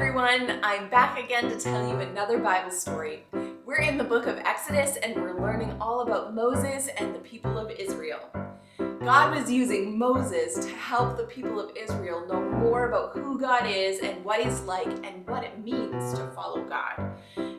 everyone, I'm back again to tell you another Bible story. We're in the book of Exodus and we're learning all about Moses and the people of Israel. God was using Moses to help the people of Israel know more about who God is and what He's like and what it means to follow God,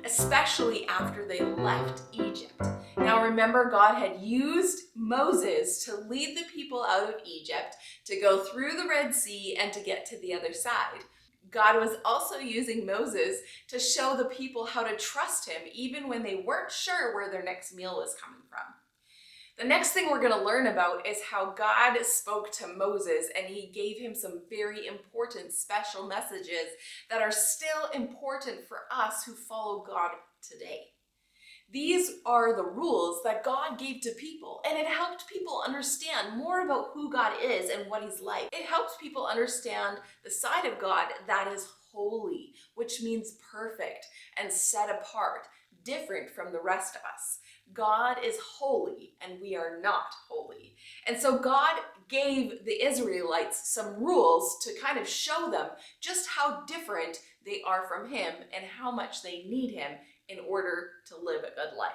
especially after they left Egypt. Now remember, God had used Moses to lead the people out of Egypt, to go through the Red Sea and to get to the other side. God was also using Moses to show the people how to trust Him even when they weren't sure where their next meal was coming from. The next thing we're going to learn about is how God spoke to Moses and He gave him some very important special messages that are still important for us who follow God today. These are the rules that God gave to people, and it helped people understand more about who God is and what He's like. It helps people understand the side of God that is holy, which means perfect and set apart, different from the rest of us. God is holy and we are not holy. And so God gave the Israelites some rules to kind of show them just how different they are from Him and how much they need Him in order to live a good life.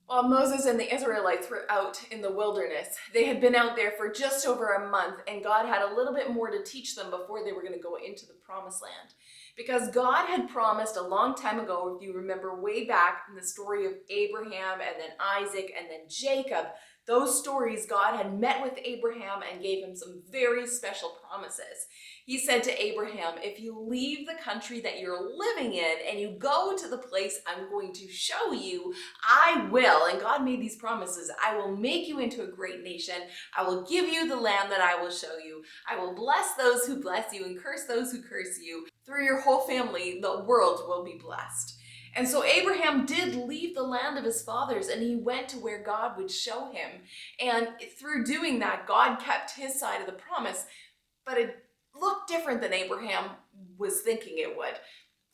While Moses and the Israelites were out in the wilderness, they had been out there for just over a month, and God had a little bit more to teach them before they were going to go into the promised land. Because God had promised a long time ago, if you remember way back in the story of Abraham and then Isaac and then Jacob, those stories, God had met with Abraham and gave him some very special promises. He said to Abraham, if you leave the country that you're living in and you go to the place I'm going to show you, I will, and God made these promises, I will make you into a great nation. I will give you the land that I will show you. I will bless those who bless you and curse those who curse you. Through your whole family, the world will be blessed. And so Abraham did leave the land of his fathers and he went to where God would show him. And through doing that, God kept His side of the promise, but it looked different than Abraham was thinking it would.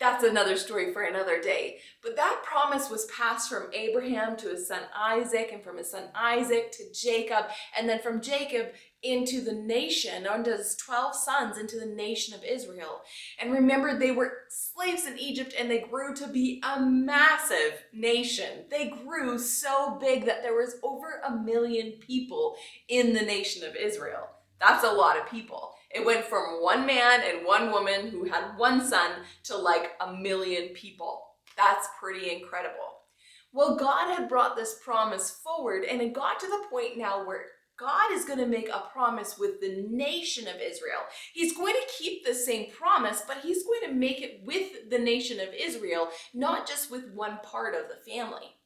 That's another story for another day. But that promise was passed from Abraham to his son Isaac, and from his son Isaac to Jacob, and then from Jacob into the nation, unto his 12 sons, into the nation of Israel. And remember, they were slaves in Egypt and they grew to be a massive nation. They grew so big that there was over 1 million people in the nation of Israel. That's a lot of people. It went from one man and one woman who had one son to like 1 million people. That's pretty incredible. Well, God had brought this promise forward, and it got to the point now where God is going to make a promise with the nation of Israel. He's going to keep the same promise, but He's going to make it with the nation of Israel, not just with one part of the family.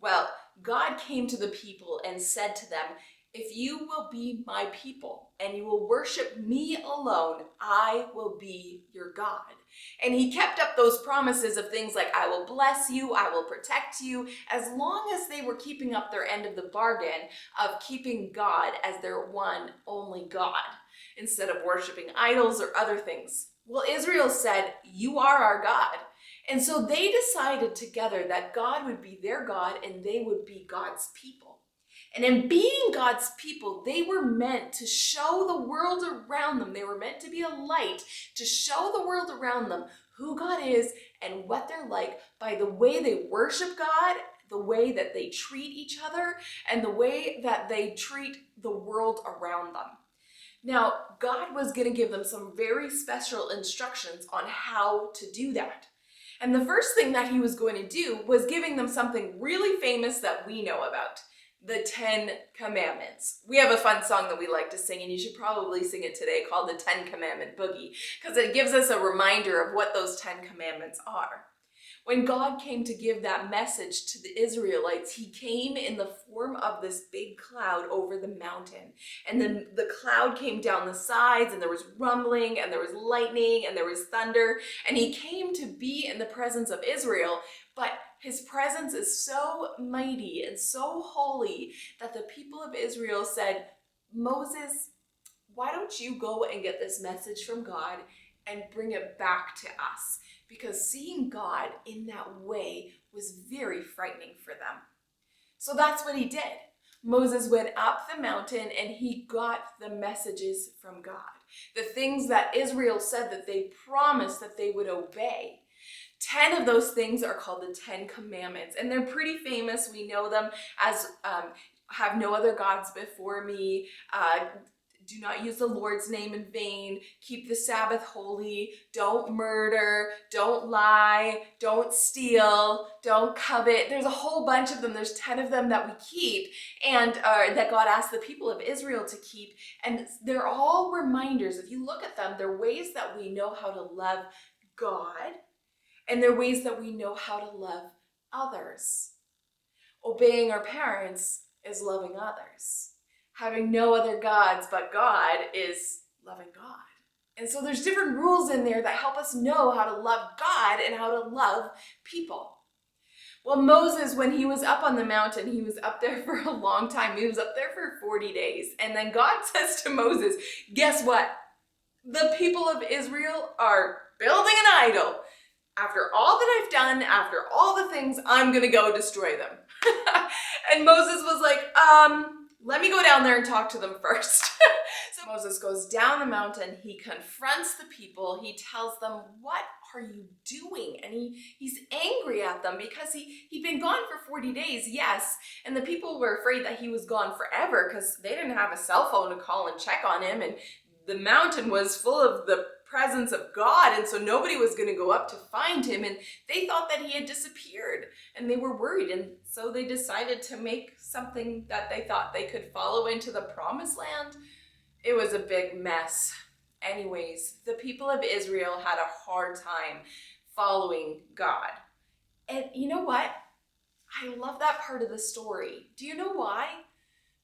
Well, God came to the people and said to them, if you will be my people and you will worship me alone, I will be your God. And He kept up those promises of things like, I will bless you, I will protect you, as long as they were keeping up their end of the bargain of keeping God as their one only God, instead of worshiping idols or other things. Well, Israel said, you are our God. And so they decided together that God would be their God and they would be God's people. And in being God's people, they were meant to show the world around them. They were meant to be a light to show the world around them who God is and what they're like by the way they worship God, the way that they treat each other, and the way that they treat the world around them. Now, God was going to give them some very special instructions on how to do that. And the first thing that He was going to do was giving them something really famous that we know about. The 10 Commandments. We have a fun song that we like to sing, and you should probably sing it today, called the 10 Commandment Boogie, because it gives us a reminder of what those 10 Commandments are. When God came to give that message to the Israelites, He came in the form of this big cloud over the mountain. And then the cloud came down the sides, and there was rumbling, and there was lightning, and there was thunder. And He came to be in the presence of Israel, but His presence is so mighty and so holy that the people of Israel said, Moses, why don't you go and get this message from God and bring it back to us? Because seeing God in that way was very frightening for them. So that's what He did. Moses went up the mountain and he got the messages from God. The things that Israel said that they promised that they would obey. 10 of those things are called the 10 Commandments, and they're pretty famous. We know them as have no other gods before me, do not use the Lord's name in vain, keep the Sabbath holy, don't murder, don't lie, don't steal, don't covet. There's a whole bunch of them. There's 10 of them that we keep and that God asked the people of Israel to keep. And they're all reminders. If you look at them, they're ways that we know how to love God, and they're ways that we know how to love others. Obeying our parents is loving others. Having no other gods but God is loving God. And so there's different rules in there that help us know how to love God and how to love people. Well, Moses, when he was up on the mountain, he was up there for a long time. He was up there for 40 days. And then God says to Moses, guess what? The people of Israel are building an idol. After all that I've done, after all the things, I'm going to go destroy them. And Moses was like, let me go down there and talk to them first. So Moses goes down the mountain. He confronts the people. He tells them, what are you doing? And he's angry at them because he'd been gone for 40 days, yes. And the people were afraid that he was gone forever because they didn't have a cell phone to call and check on him. And the mountain was full of the presence of God, and so nobody was going to go up to find him, and they thought that he had disappeared, and they were worried, and so they decided to make something that they thought they could follow into the promised land. It was a big mess. Anyways, the people of Israel had a hard time following God. And you know what? I love that part of the story. Do you know why?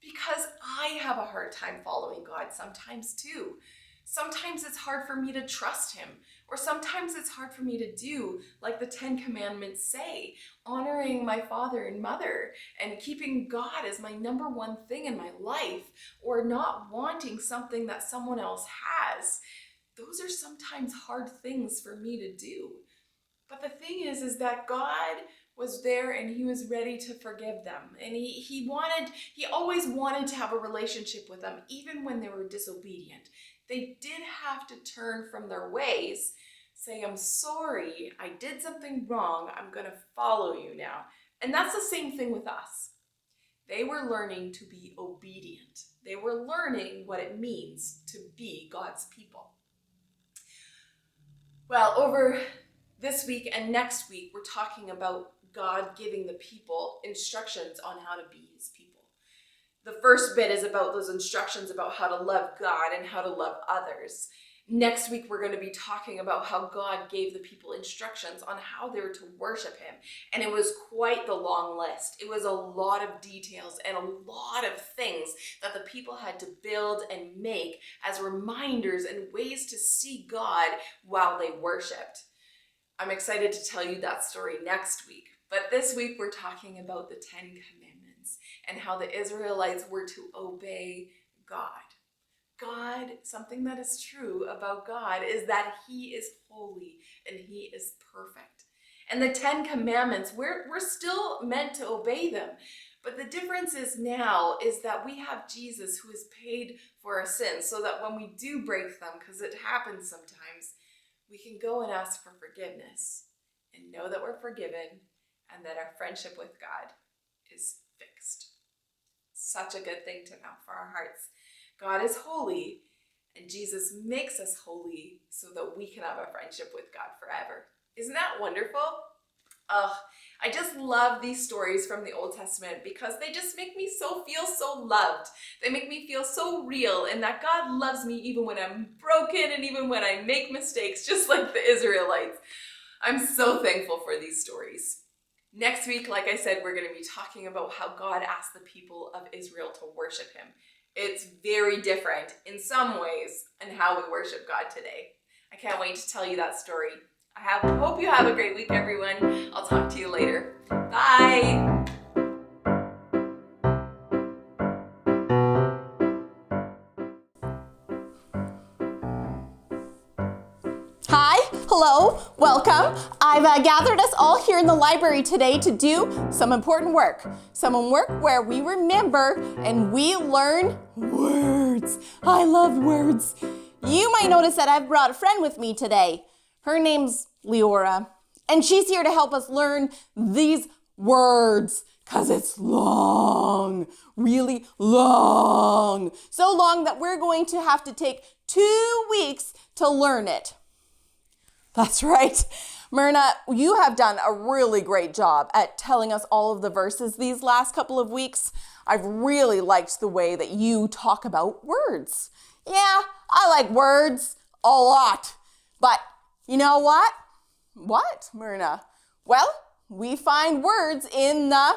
Because I have a hard time following God sometimes too. Sometimes it's hard for me to trust him, or sometimes it's hard for me to do like the 10 Commandments say, honoring my father and mother and keeping God as my number one thing in my life, or not wanting something that someone else has. Those are sometimes hard things for me to do. But the thing is that God was there and he was ready to forgive them. And he always wanted to have a relationship with them, even when they were disobedient. They did have to turn from their ways, say, I'm sorry, I did something wrong, I'm going to follow you now. And that's the same thing with us. They were learning to be obedient. They were learning what it means to be God's people. Well, over this week and next week, we're talking about God giving the people instructions on how to be his people. The first bit is about those instructions about how to love God and how to love others. Next week, we're going to be talking about how God gave the people instructions on how they were to worship him. And it was quite the long list. It was a lot of details and a lot of things that the people had to build and make as reminders and ways to see God while they worshiped. I'm excited to tell you that story next week. But this week, we're talking about the 10 Commandments and how the Israelites were to obey God. God, something that is true about God is that he is holy and he is perfect. And the 10 Commandments, we're still meant to obey them. But the difference is now is that we have Jesus who has paid for our sins so that when we do break them, because it happens sometimes, we can go and ask for forgiveness and know that we're forgiven and that our friendship with God is fixed. Such a good thing to know for our hearts. God is holy, and Jesus makes us holy so that we can have a friendship with God forever. Isn't that wonderful? I just love these stories from the Old Testament because they just make me feel so loved. They make me feel so real, and that God loves me even when I'm broken and even when I make mistakes, just like the Israelites. I'm so thankful for these stories. Next week, like I said, we're going to be talking about how God asked the people of Israel to worship him. It's very different in some ways in how we worship God today. I can't wait to tell you that story. Hope you have a great week, everyone. I'll talk to you later. Bye. Hi, hello. Hello, welcome. I've gathered us all here in the library today to do some important work. Some work where we remember and we learn words. I love words. You might notice that I've brought a friend with me today. Her name's Leora, and she's here to help us learn these words because it's long, really long. So long that we're going to have to take 2 weeks to learn it. That's right. Myrna, you have done a really great job at telling us all of the verses these last couple of weeks. I've really liked the way that you talk about words. Yeah, I like words a lot. But you know what? What, Myrna? Well, we find words in the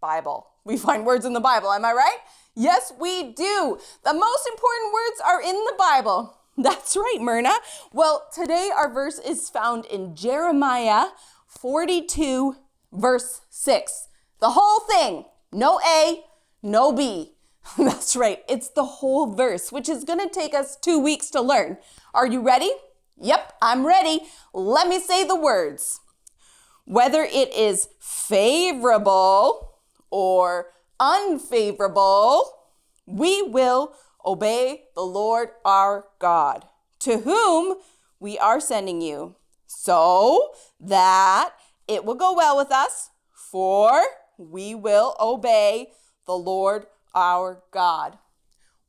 Bible. We find words in the Bible, am I right? Yes, we do. The most important words are in the Bible. That's right, Myrna. Well, today our verse is found in Jeremiah 42, verse 6. The whole thing. No A, no B. That's right. It's the whole verse, which is going to take us 2 weeks to learn. Are you ready? Yep, I'm ready. Let me say the words. Whether it is favorable or unfavorable, we will obey the Lord our God, to whom we are sending you, so that it will go well with us, for we will obey the Lord our God.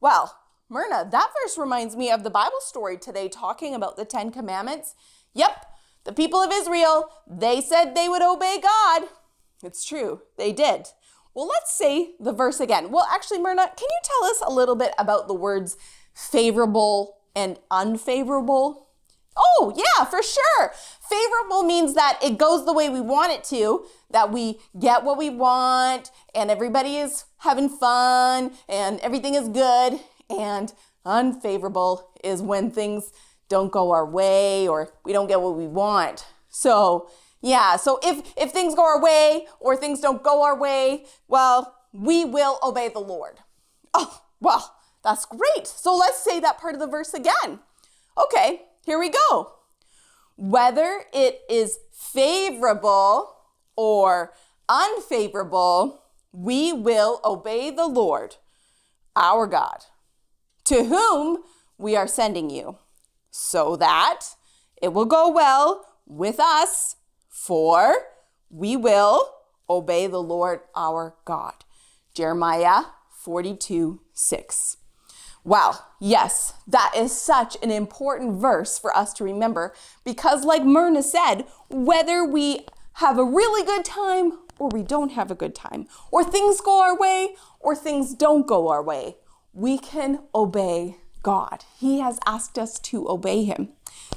Well, Myrna, that verse reminds me of the Bible story today talking about the 10 Commandments. Yep, the people of Israel, they said they would obey God. It's true, they did. Well, let's say the verse again. Well, actually, Myrna, can you tell us a little bit about the words favorable and unfavorable? Oh, yeah, for sure. Favorable means that it goes the way we want it to, that we get what we want, and everybody is having fun, and everything is good. And unfavorable is when things don't go our way or we don't get what we want. So if things go our way or things don't go our way, well, we will obey the Lord. Oh, well, that's great. So let's say that part of the verse again. Okay, here we go. Whether it is favorable or unfavorable, we will obey the Lord, our God, to whom we are sending you, so that it will go well with us, for we will obey the Lord our God. Jeremiah 42, 6. Wow, yes, that is such an important verse for us to remember because like Myrna said, whether we have a really good time or we don't have a good time, or things go our way or things don't go our way, we can obey God. He has asked us to obey him.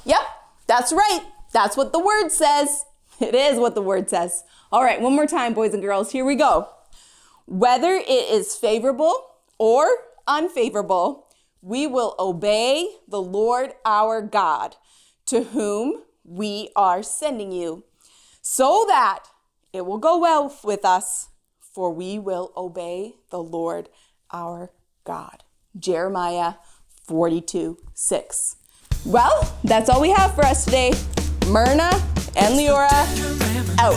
Yep, that's right. That's what the word says. It is what the word says. All right, one more time, boys and girls. Here we go. Whether it is favorable or unfavorable, we will obey the Lord our God, to whom we are sending you, so that it will go well with us, for we will obey the Lord our God. Jeremiah 42, 6. Well, that's all we have for us today. Myrna and Leora, out.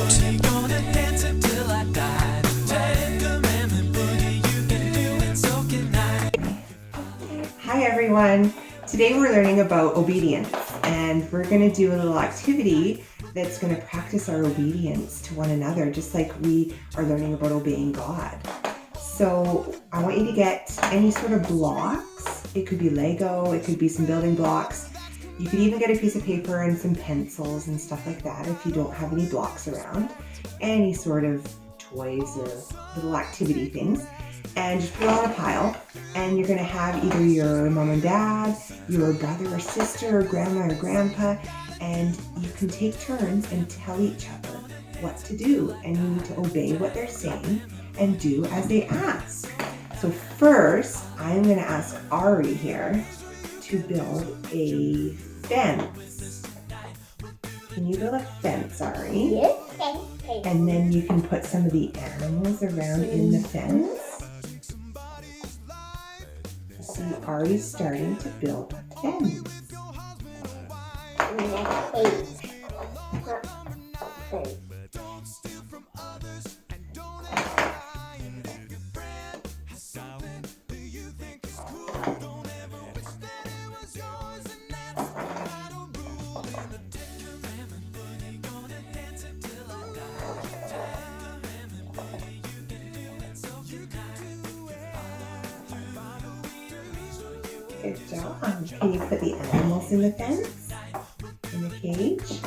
Hi everyone. Today we're learning about obedience and we're going to do a little activity that's going to practice our obedience to one another, just like we are learning about obeying God. So I want you to get any sort of blocks. It could be Lego, it could be some building blocks. You could even get a piece of paper and some pencils and stuff like that if you don't have any blocks around. Any sort of toys or little activity things. And just put it on a pile. And you're going to have either your mom and dad, your brother or sister, or grandma or grandpa, and you can take turns and tell each other what to do. And you need to obey what they're saying and do as they ask. So first, I'm going to ask Ari here to build a fence. Can you build a fence, Ari? Yes. And then you can put some of the animals around in the fence. See, Ari's starting to build a fence. Good job. Can you put the animals in the fence? In the cage?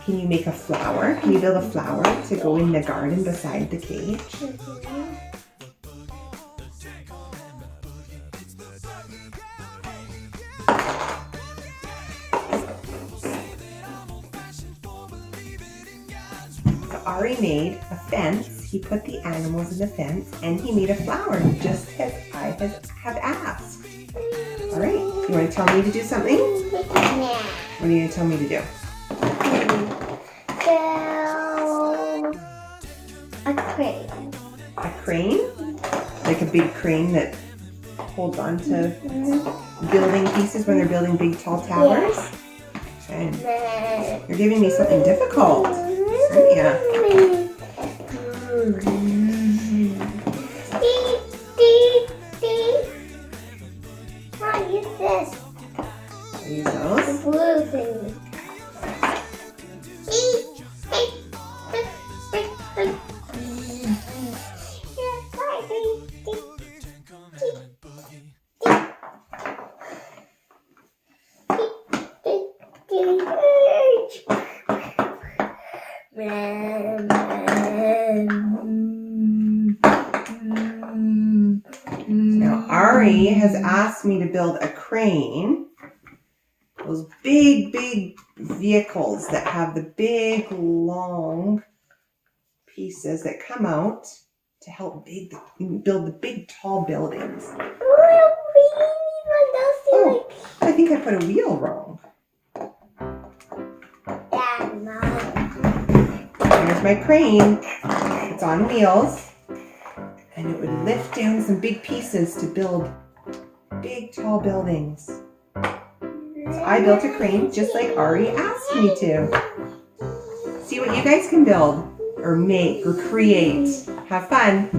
Can you make a flower? Can you build a flower to go in the garden beside the cage? So Ari made a fence. He put the animals in the fence and he made a flower just as I have asked. All right, you want to tell me to do something? What are you going to tell me to do? Build a crane. A crane? Like a big crane that holds on to building pieces when they're building big tall towers? Okay. You're giving me something difficult, aren't you? I'll use this. Use those. The blue thing. Now Ari has asked me to build a crane. Those big vehicles that have the big long pieces that come out to help build the big tall buildings. Oh, I think I put a wheel wrong. Here's my crane. It's on wheels. And it would lift down some big pieces to build big tall buildings. So I built a crane just like Ari asked me to. See what you guys can build or make or create. Have fun.